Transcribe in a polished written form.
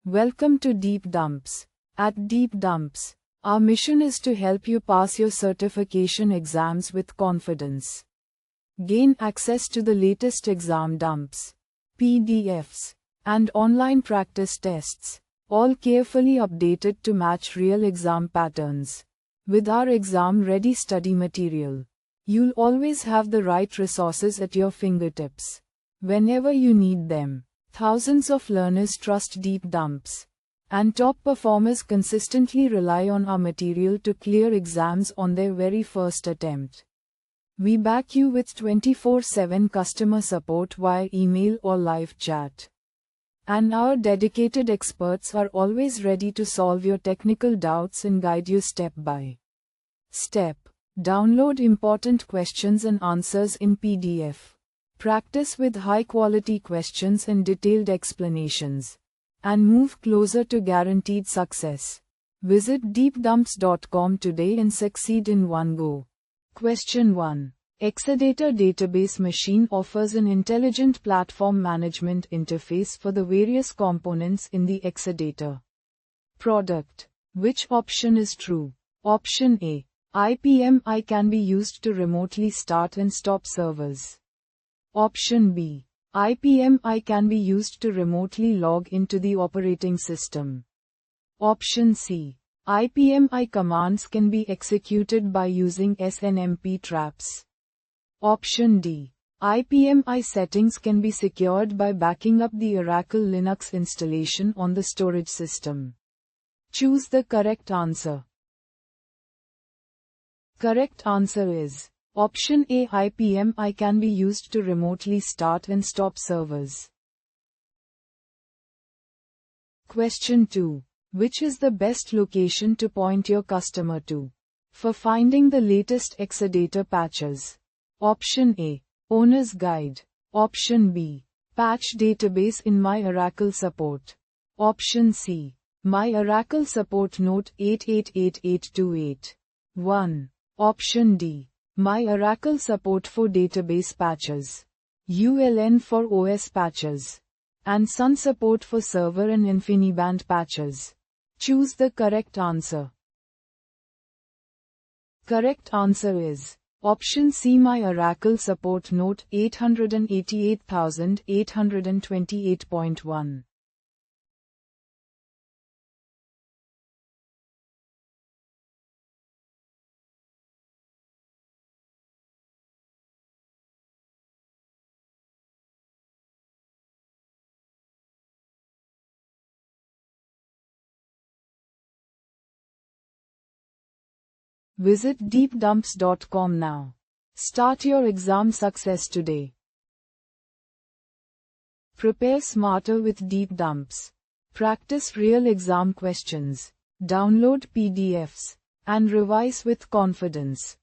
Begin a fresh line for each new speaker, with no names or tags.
Welcome to Deep Dumps. At Deep Dumps, our mission is to help you pass your certification exams with confidence. Gain access to the latest exam dumps, PDFs, and online practice tests, all carefully updated to match real exam patterns. With our exam-ready study material, you'll always have the right resources at your fingertips whenever you need them. Thousands of learners trust Deep Dumps, and top performers consistently rely on our material to clear exams on their very first attempt. We back you with 24/7 customer support via email or live chat. And our dedicated experts are always ready to solve your technical doubts and guide you step by step. Download important questions and answers in PDF. Practice with high-quality questions and detailed explanations, and move closer to guaranteed success. Visit deepdumps.com today and succeed in one go. Question 1. Exadata database machine offers an intelligent platform management interface for the various components in the Exadata product. Which option is true? Option A. IPMI can be used to remotely start and stop servers. Option B. IPMI can be used to remotely log into the operating system. Option C. IPMI commands can be executed by using SNMP traps. Option D. IPMI settings can be secured by backing up the Oracle Linux installation on the storage system. Choose the correct answer. Correct answer is Option A. IPMI can be used to remotely start and stop servers. Question 2. Which is the best location to point your customer to for finding the latest Exadata patches? Option A. Owner's Guide. Option B. Patch Database in My Oracle Support. Option C. My Oracle Support Note 888828. 1. Option D. My Oracle Support for Database Patches. ULN for OS Patches. And Sun Support for Server and InfiniBand Patches. Choose the correct answer. Correct answer is Option C. My Oracle Support Note 888828.1. Visit deepdumps.com now. Start your exam success today. Prepare smarter with Deep Dumps. Practice real exam questions. Download PDFs. And revise with confidence.